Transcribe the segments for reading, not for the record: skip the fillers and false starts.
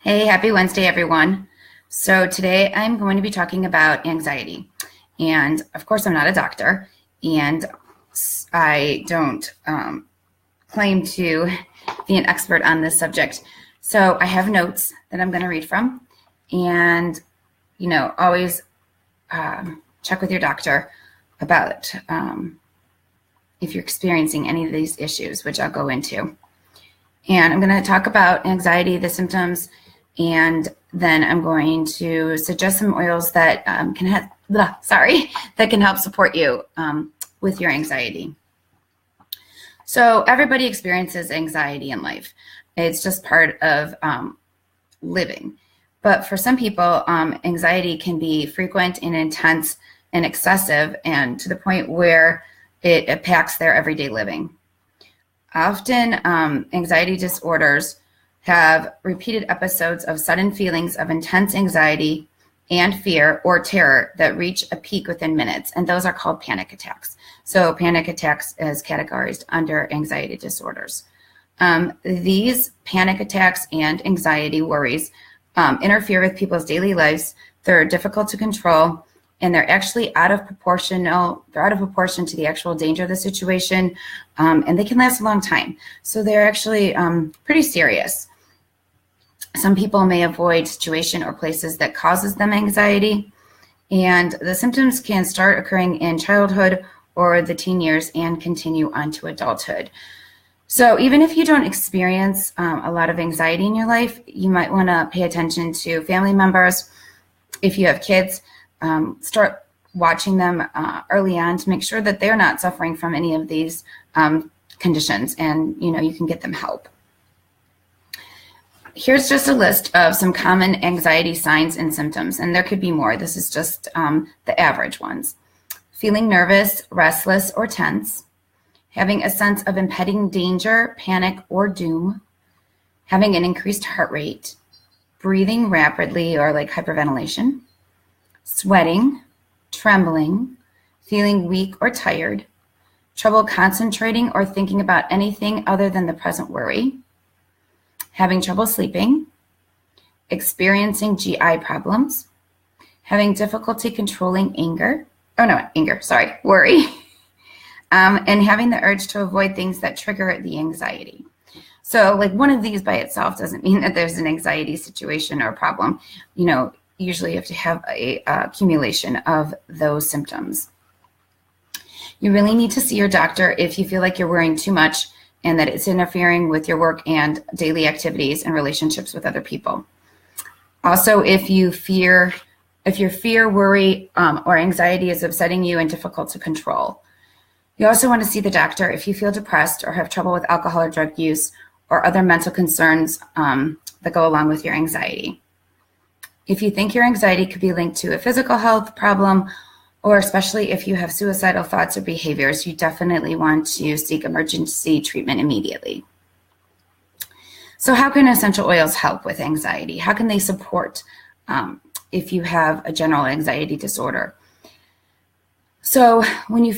Hey, happy Wednesday, everyone. So today I'm going to be talking about anxiety. And of course, I'm not a doctor, and I don't claim to be an expert on this subject. So I have notes that I'm going to read from. And, always check with your doctor about if you're experiencing any of these issues, which I'll go into. And I'm going to talk about anxiety, the symptoms, and then I'm going to suggest some oils that that can help support you with your anxiety. So everybody experiences anxiety in life. It's just part of living. But for some people, anxiety can be frequent and intense and excessive, and to the point where it impacts their everyday living. Often, anxiety disorders have repeated episodes of sudden feelings of intense anxiety and fear or terror that reach a peak within minutes, and those are called panic attacks. So panic attacks is categorized under anxiety disorders. These panic attacks and anxiety worries interfere with people's daily lives. They're difficult to control, and they're actually out of proportion to the actual danger of the situation, and they can last a long time. So they're actually pretty serious. Some people may avoid situation or places that causes them anxiety, and the symptoms can start occurring in childhood or the teen years and continue on to adulthood. So even if you don't experience a lot of anxiety in your life, you might want to pay attention to family members. If you have kids, start watching them early on to make sure that they're not suffering from any of these conditions, and you can get them help. Here's just a list of some common anxiety signs and symptoms, and there could be more. This is just the average ones. Feeling nervous, restless, or tense. Having a sense of impending danger, panic, or doom. Having an increased heart rate. Breathing rapidly or like hyperventilation. Sweating, trembling, feeling weak or tired. Trouble concentrating or thinking about anything other than the present worry. Having trouble sleeping, experiencing GI problems, having difficulty controlling worry, and having the urge to avoid things that trigger the anxiety. So like one of these by itself doesn't mean that there's an anxiety situation or problem. Usually you have to have a accumulation of those symptoms. You really need to see your doctor if you feel like you're worrying too much and that it's interfering with your work and daily activities and relationships with other people. Also, if your fear, worry, or anxiety is upsetting you and difficult to control. You also want to see the doctor if you feel depressed or have trouble with alcohol or drug use or other mental concerns that go along with your anxiety. If you think your anxiety could be linked to a physical health problem, or especially if you have suicidal thoughts or behaviors, you definitely want to seek emergency treatment immediately. So how can essential oils help with anxiety? How can they support if you have a general anxiety disorder? So when you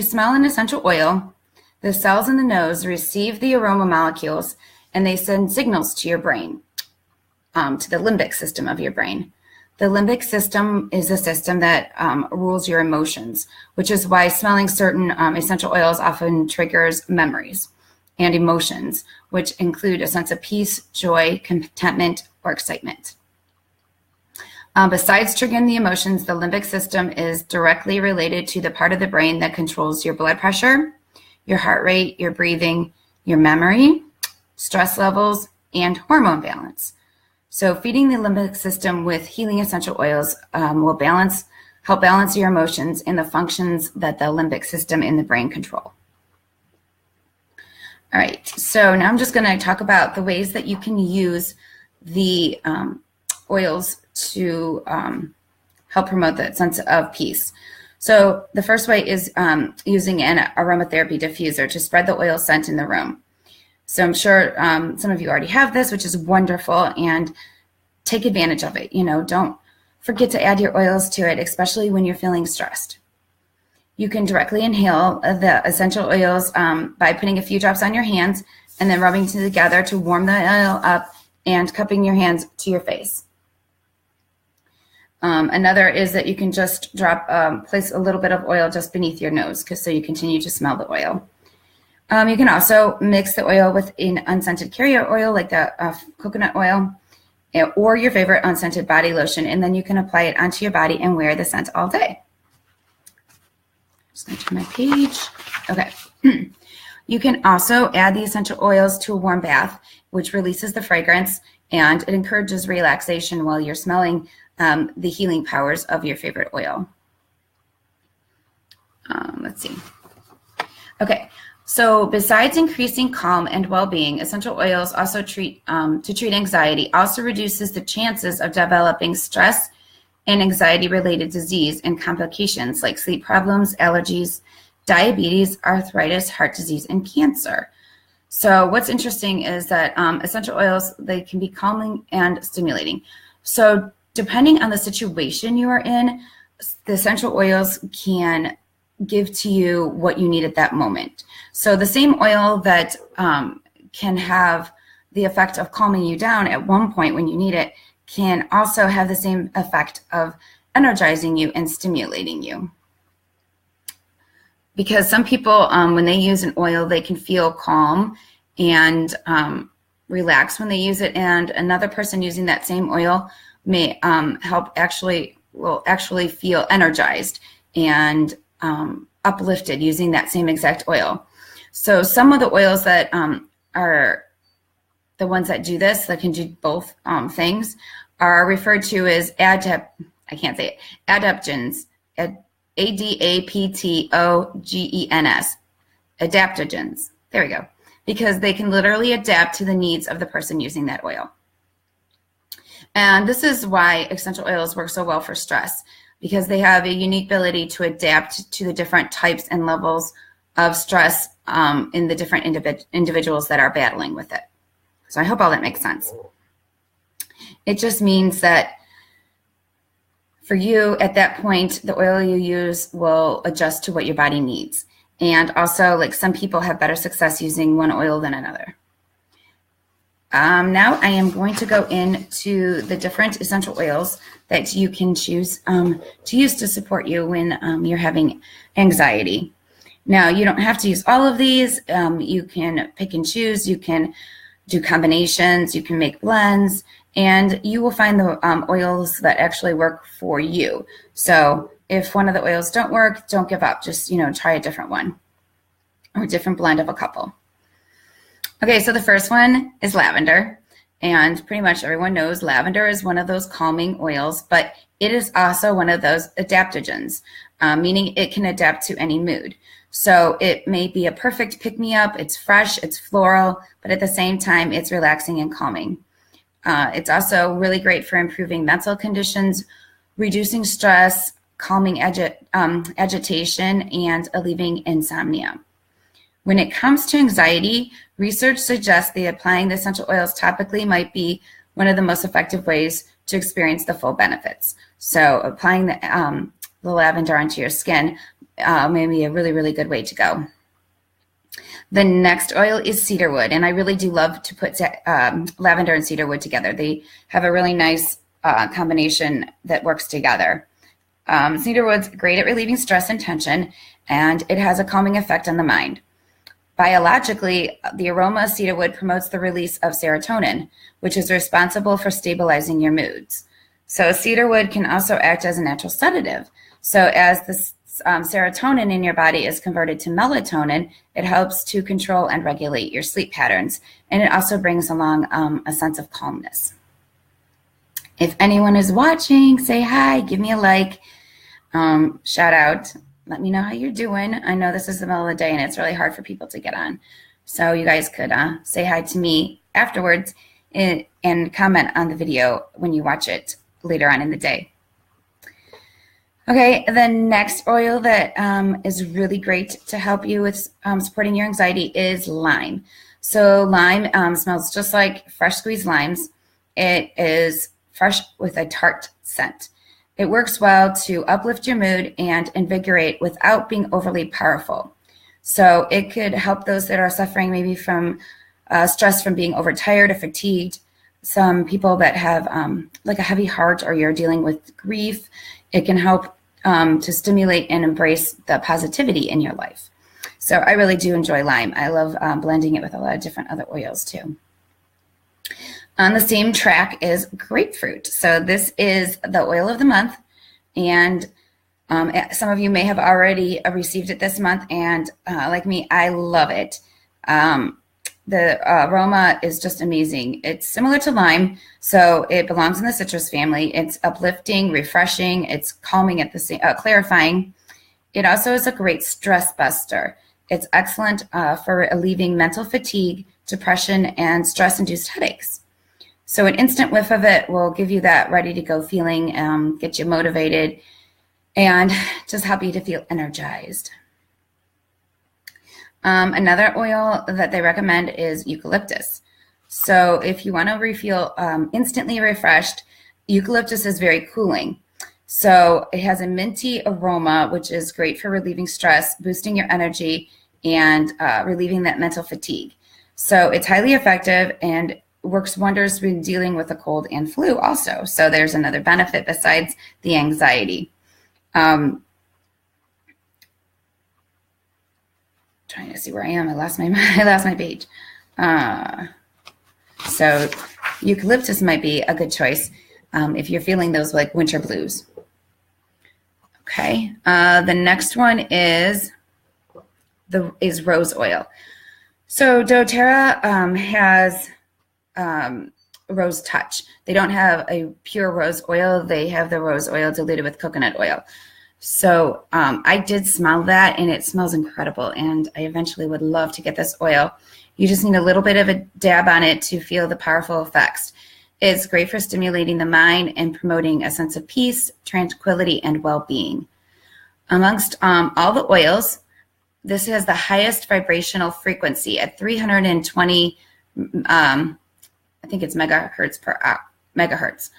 smell an essential oil, the cells in the nose receive the aroma molecules and they send signals to your brain, to the limbic system of your brain. The limbic system is a system that rules your emotions, which is why smelling certain essential oils often triggers memories and emotions, which include a sense of peace, joy, contentment, or excitement. Besides triggering the emotions, the limbic system is directly related to the part of the brain that controls your blood pressure, your heart rate, your breathing, your memory, stress levels, and hormone balance. So feeding the limbic system with healing essential oils will help balance your emotions and the functions that the limbic system in the brain control. All right, so now I'm just going to talk about the ways that you can use the oils to help promote that sense of peace. So the first way is using an aromatherapy diffuser to spread the oil scent in the room. So I'm sure some of you already have this, which is wonderful, and take advantage of it. Don't forget to add your oils to it, especially when you're feeling stressed. You can directly inhale the essential oils by putting a few drops on your hands and then rubbing together to warm the oil up and cupping your hands to your face. Another is that you can just place a little bit of oil just beneath your nose, so you continue to smell the oil. You can also mix the oil with an unscented carrier oil like the coconut oil or your favorite unscented body lotion, and then you can apply it onto your body and wear the scent all day. Just going to turn my page. Okay. You can also add the essential oils to a warm bath, which releases the fragrance, and it encourages relaxation while you're smelling the healing powers of your favorite oil. Let's see. Okay, so besides increasing calm and well-being, essential oils also treat anxiety, also reduces the chances of developing stress and anxiety-related disease and complications like sleep problems, allergies, diabetes, arthritis, heart disease, and cancer. So what's interesting is that essential oils, they can be calming and stimulating. So depending on the situation you are in, the essential oils can give to you what you need at that moment. So the same oil that can have the effect of calming you down at one point when you need it can also have the same effect of energizing you and stimulating you. Because some people, when they use an oil, they can feel calm and relax when they use it, and another person using that same oil may will actually feel energized and uplifted using that same exact oil. So some of the oils that are the ones that do this, that can do both things, are referred to as adaptogens, ADAPTOGENS, adaptogens. There we go. Because they can literally adapt to the needs of the person using that oil. And this is why essential oils work so well for stress, because they have a unique ability to adapt to the different types and levels of stress in the different individuals that are battling with it. So I hope all that makes sense. It just means that for you at that point, the oil you use will adjust to what your body needs. And also, like, some people have better success using one oil than another. Now I am going to go into the different essential oils that you can choose to use to support you when you're having anxiety. Now, you don't have to use all of these. You can pick and choose. You can do combinations. You can make blends. And you will find the oils that actually work for you. So if one of the oils don't work, don't give up. Just, try a different one or a different blend of a couple. Okay, so the first one is lavender. And pretty much everyone knows lavender is one of those calming oils, but it is also one of those adaptogens, meaning it can adapt to any mood. So it may be a perfect pick-me-up. It's fresh, it's floral, but at the same time, it's relaxing and calming. It's also really great for improving mental conditions, reducing stress, calming agitation, and alleviating insomnia. When it comes to anxiety, research suggests that applying the essential oils topically might be one of the most effective ways to experience the full benefits. So applying the lavender onto your skin may be a really, really good way to go. The next oil is cedarwood, and I really do love to put lavender and cedarwood together. They have a really nice combination that works together. Cedarwood's great at relieving stress and tension, and it has a calming effect on the mind. Biologically, the aroma of cedarwood promotes the release of serotonin, which is responsible for stabilizing your moods. So cedarwood can also act as a natural sedative. So as the serotonin in your body is converted to melatonin, it helps to control and regulate your sleep patterns. And it also brings along a sense of calmness. If anyone is watching, say hi, give me a like, shout out. Let me know how you're doing. I know this is the middle of the day and it's really hard for people to get on. So you guys could say hi to me afterwards and comment on the video when you watch it later on in the day. Okay, the next oil that is really great to help you with supporting your anxiety is lime. So lime smells just like fresh squeezed limes. It is fresh with a tart scent. It works well to uplift your mood and invigorate without being overly powerful. So it could help those that are suffering maybe from stress from being overtired or fatigued. some people that have like a heavy heart, or you're dealing with grief, it can help to stimulate and embrace the positivity in your life. So I really do enjoy lime. I love blending it with a lot of different other oils too. On the same track is grapefruit. So this is the oil of the month, and some of you may have already received it this month, and like me, I love it. The aroma is just amazing. It's similar to lime, so it belongs in the citrus family. It's uplifting, refreshing, it's calming at the same, clarifying. It also is a great stress buster. It's excellent for relieving mental fatigue, depression, and stress-induced headaches. So an instant whiff of it will give you that ready-to-go feeling, get you motivated, and just help you to feel energized. Another oil that they recommend is eucalyptus. So if you want to feel instantly refreshed, eucalyptus is very cooling. So it has a minty aroma, which is great for relieving stress, boosting your energy, and relieving that mental fatigue. So it's highly effective and works wonders when dealing with a cold and flu also. So there's another benefit besides the anxiety. Trying to see where I am. I lost my page. So eucalyptus might be a good choice if you're feeling those like winter blues. Okay. The next one is rose oil. So doTERRA has rose touch. They don't have a pure rose oil. They have the rose oil diluted with coconut oil. So I did smell that, and it smells incredible, and I eventually would love to get this oil. You just need a little bit of a dab on it to feel the powerful effects. It's great for stimulating the mind and promoting a sense of peace, tranquility, and well-being. Amongst all the oils, this has the highest vibrational frequency at 320, I think it's megahertz per hour, megahertz.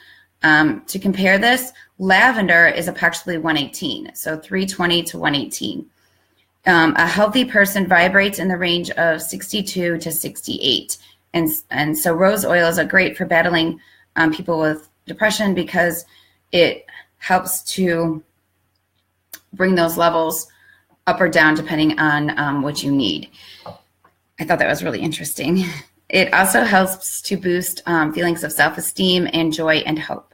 To compare this, lavender is approximately 118, so 320 to 118. A healthy person vibrates in the range of 62 to 68. And so rose oils are great for battling people with depression because it helps to bring those levels up or down depending on what you need. I thought that was really interesting. It also helps to boost feelings of self-esteem and joy and hope.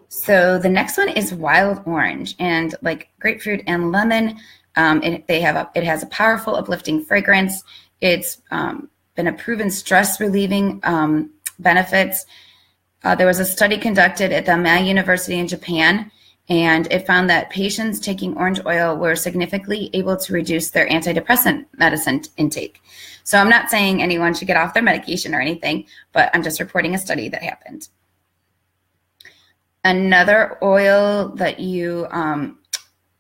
So the next one is wild orange, and like grapefruit and lemon, it has a powerful, uplifting fragrance. It's been a proven stress relieving benefits. There was a study conducted at the Aomori University in Japan, and it found that patients taking orange oil were significantly able to reduce their antidepressant medicine intake. So I'm not saying anyone should get off their medication or anything, but I'm just reporting a study that happened. Another oil that you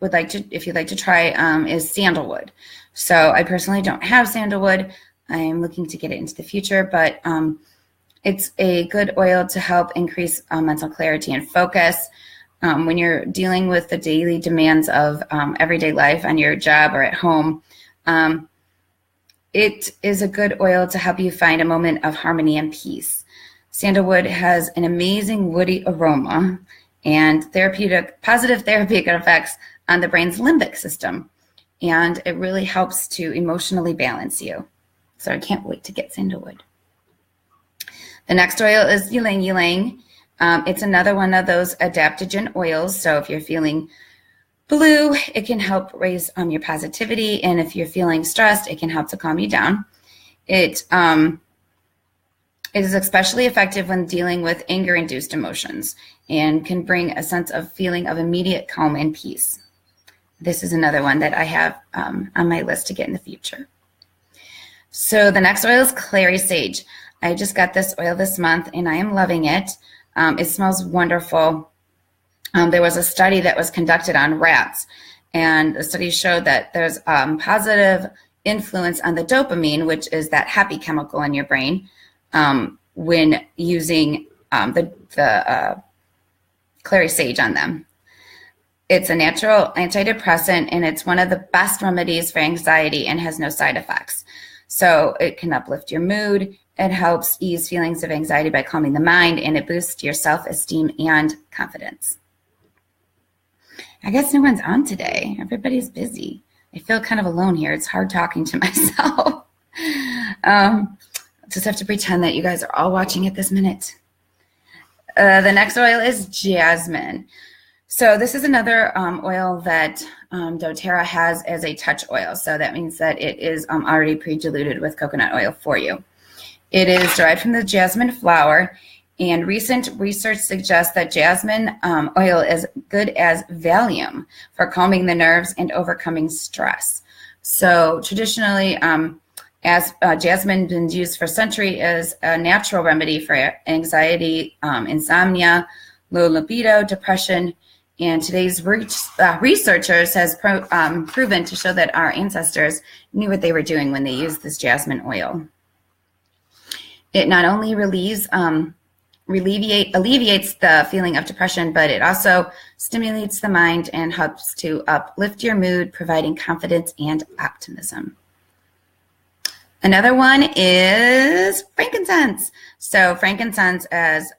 would like to, if you'd like to try, is sandalwood. So I personally don't have sandalwood. I'm looking to get it into the future, but it's a good oil to help increase mental clarity and focus. When you're dealing with the daily demands of everyday life on your job or at home, it is a good oil to help you find a moment of harmony and peace. Sandalwood has an amazing woody aroma and positive therapeutic effects on the brain's limbic system, and it really helps to emotionally balance you. So I can't wait to get sandalwood. The next oil is ylang ylang. It's another one of those adaptogen oils. So if you're feeling blue, it can help raise your positivity, and if you're feeling stressed, it can help to calm you down. It is especially effective when dealing with anger-induced emotions and can bring a sense of feeling of immediate calm and peace. This is another one that I have on my list to get in the future. So the next oil is clary sage. I just got this oil this month, and I am loving it. It smells wonderful. There was a study that was conducted on rats, and the study showed that there's positive influence on the dopamine, which is that happy chemical in your brain, when using the clary sage on them. It's a natural antidepressant, and it's one of the best remedies for anxiety and has no side effects. So it can uplift your mood, It helps ease feelings of anxiety by calming the mind, and it boosts your self-esteem and confidence. I guess no one's on today. Everybody's busy. I feel kind of alone here. It's hard talking to myself. Just have to pretend that you guys are all watching at this minute. The next oil is jasmine. So this is another oil that doTERRA has as a touch oil. So that means that it is already pre-diluted with coconut oil for you. It is derived from the jasmine flower, and recent research suggests that jasmine oil is good as Valium for calming the nerves and overcoming stress. So traditionally, as jasmine been used for centuries as a natural remedy for anxiety, insomnia, low libido, depression, and today's researchers has proven to show that our ancestors knew what they were doing when they used this jasmine oil. It not only alleviates the feeling of depression, but it also stimulates the mind and helps to uplift your mood, providing confidence and optimism. Another one is frankincense. So frankincense, as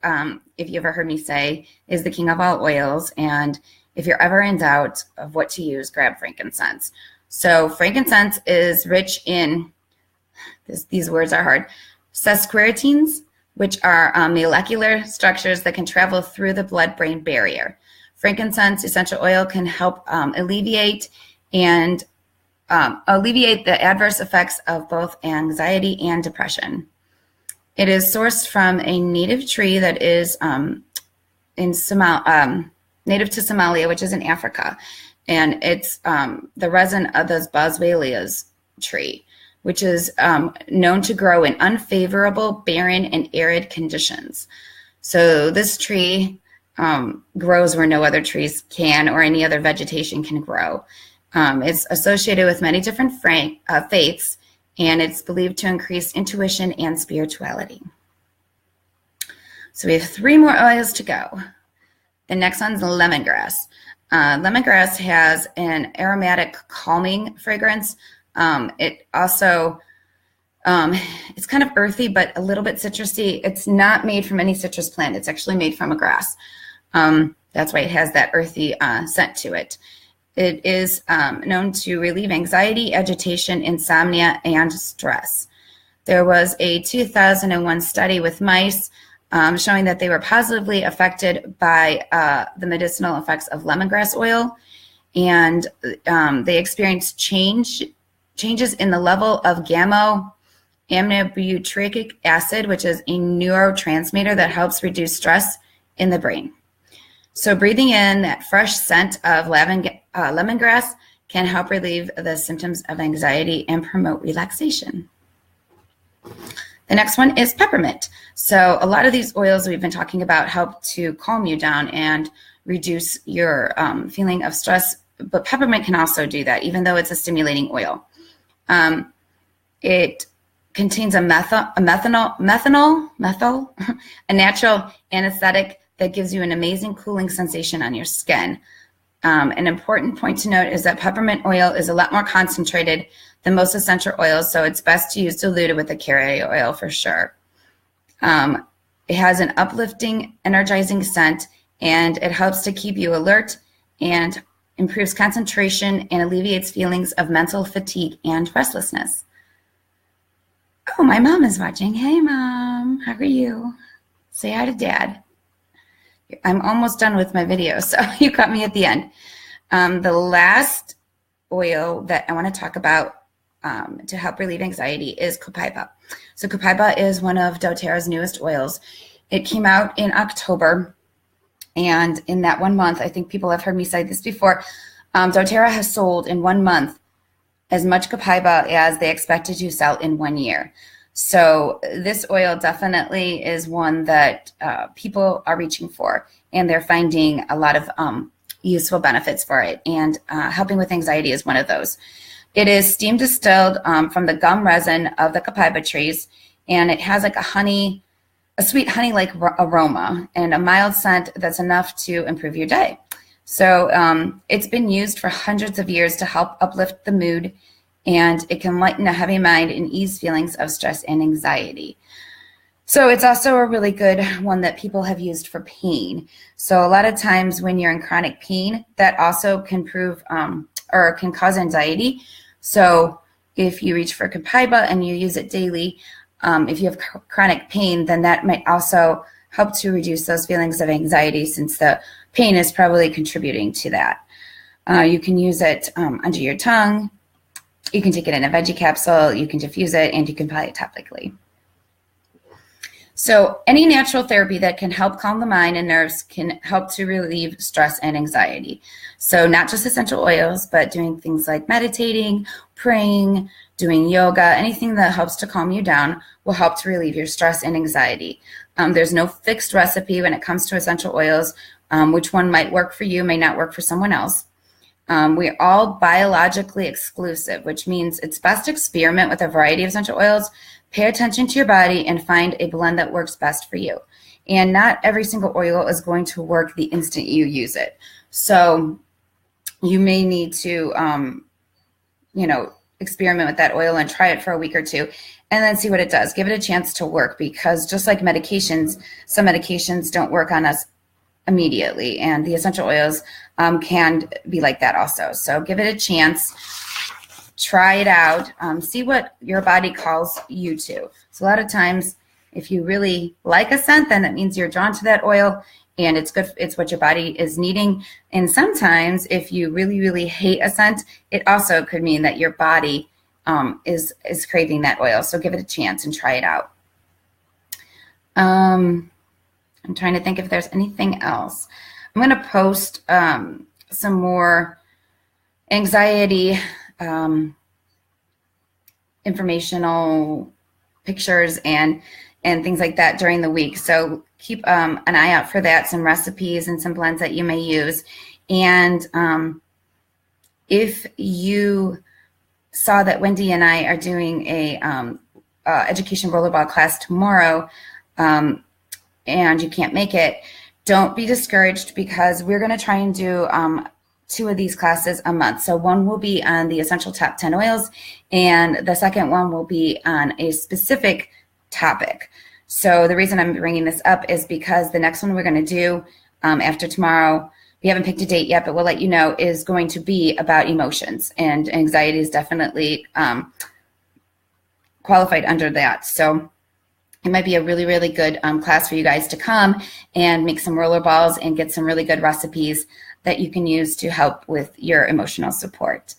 if you ever heard me say, is the king of all oils. And if you're ever in doubt of what to use, grab frankincense. So frankincense is rich in, these words are hard, sesquiterpenes, which are molecular structures that can travel through the blood-brain barrier. Frankincense essential oil can help alleviate the adverse effects of both anxiety and depression. It is sourced from a native tree that is native to Somalia, which is in Africa. And it's the resin of this boswellia's tree, which is known to grow in unfavorable, barren, and arid conditions. So this tree grows where no other trees can or any other vegetation can grow. It's associated with many different faiths, and it's believed to increase intuition and spirituality. So we have 3 more oils to go. The next one's lemongrass. Lemongrass has an aromatic, calming fragrance. It also, it's kind of earthy, but a little bit citrusy. It's not made from any citrus plant. It's actually made from a grass. That's why it has that earthy scent to it. It is known to relieve anxiety, agitation, insomnia, and stress. There was a 2001 study with mice showing that they were positively affected by the medicinal effects of lemongrass oil, and they experienced changes in the level of gamma-aminobutyric acid, which is a neurotransmitter that helps reduce stress in the brain. So breathing in that fresh scent of lemongrass can help relieve the symptoms of anxiety and promote relaxation. The next one is peppermint. So a lot of these oils we've been talking about help to calm you down and reduce your feeling of stress, but peppermint can also do that, even though it's a stimulating oil. It contains a methyl, a natural anesthetic that gives you an amazing cooling sensation on your skin. An important point to note is that peppermint oil is a lot more concentrated than most essential oils, so it's best to use diluted with a carrier oil for sure. It has an uplifting, energizing scent, and it helps to keep you alert and improves concentration and alleviates feelings of mental fatigue and restlessness. Oh, my mom is watching. Hey, Mom. How are you? Say hi to Dad. I'm almost done with my video, so you caught me at the end. The last oil that I want to talk about to help relieve anxiety is copaiba. So copaiba is one of doTERRA's newest oils. It came out in October, and in that 1 month, I think people have heard me say this before, doTERRA has sold in 1 month as much copaiba as they expected to sell in 1 year. So this oil definitely is one that people are reaching for, and they're finding a lot of useful benefits for it, and helping with anxiety is one of those. It is steam distilled from the gum resin of the copaiba trees, and it has like a sweet honey-like aroma and a mild scent that's enough to improve your day. So it's been used for hundreds of years to help uplift the mood, and it can lighten a heavy mind and ease feelings of stress and anxiety. So it's also a really good one that people have used for pain. So a lot of times when you're in chronic pain, that also can prove or can cause anxiety. So if you reach for Copaiba and you use it daily, if you have chronic pain, then that might also help to reduce those feelings of anxiety, since the pain is probably contributing to that. You can use it under your tongue. You can take it in a veggie capsule. You can diffuse it, and you can apply it topically. So any natural therapy that can help calm the mind and nerves can help to relieve stress and anxiety. So not just essential oils, but doing things like meditating, praying, doing yoga, anything that helps to calm you down will help to relieve your stress and anxiety. There's no fixed recipe when it comes to essential oils. Which one might work for you may not work for someone else. We're all biologically exclusive, which means it's best to experiment with a variety of essential oils, pay attention to your body, and find a blend that works best for you. And not every single oil is going to work the instant you use it. So you may need to, experiment with that oil and try it for a week or two and then see what it does. Give it a chance to work, because just like medications, some medications don't work on us immediately, and the essential oils can be like that also. So give it a chance, try it out, see what your body calls you to. So a lot of times, if you really like a scent, then that means you're drawn to that oil, and it's good. It's what your body is needing. And sometimes, if you really, really hate a scent, it also could mean that your body is craving that oil. So give it a chance and try it out. I'm trying to think if there's anything else. I'm going to post some more anxiety informational pictures and things like that during the week. So keep an eye out for that, some recipes and some blends that you may use. And if you saw that Wendy and I are doing a education rollerball class tomorrow, and you can't make it, don't be discouraged, because we're going to try and do 2 of these classes a month. So one will be on the essential top 10 oils, and the second one will be on a specific topic. So the reason I'm bringing this up is because the next one we're going to do after tomorrow, we haven't picked a date yet, but we'll let you know, is going to be about emotions, and anxiety is definitely qualified under that. So it might be a really, really good class for you guys to come and make some roller balls and get some really good recipes that you can use to help with your emotional support.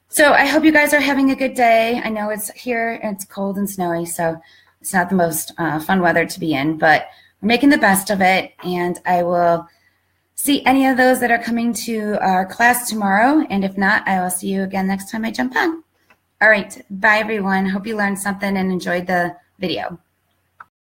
So I hope you guys are having a good day. I know it's here and it's cold and snowy, so it's not the most fun weather to be in, but we're making the best of it. And I will see any of those that are coming to our class tomorrow. And if not, I will see you again next time I jump on. All right. Bye, everyone. Hope you learned something and enjoyed the video.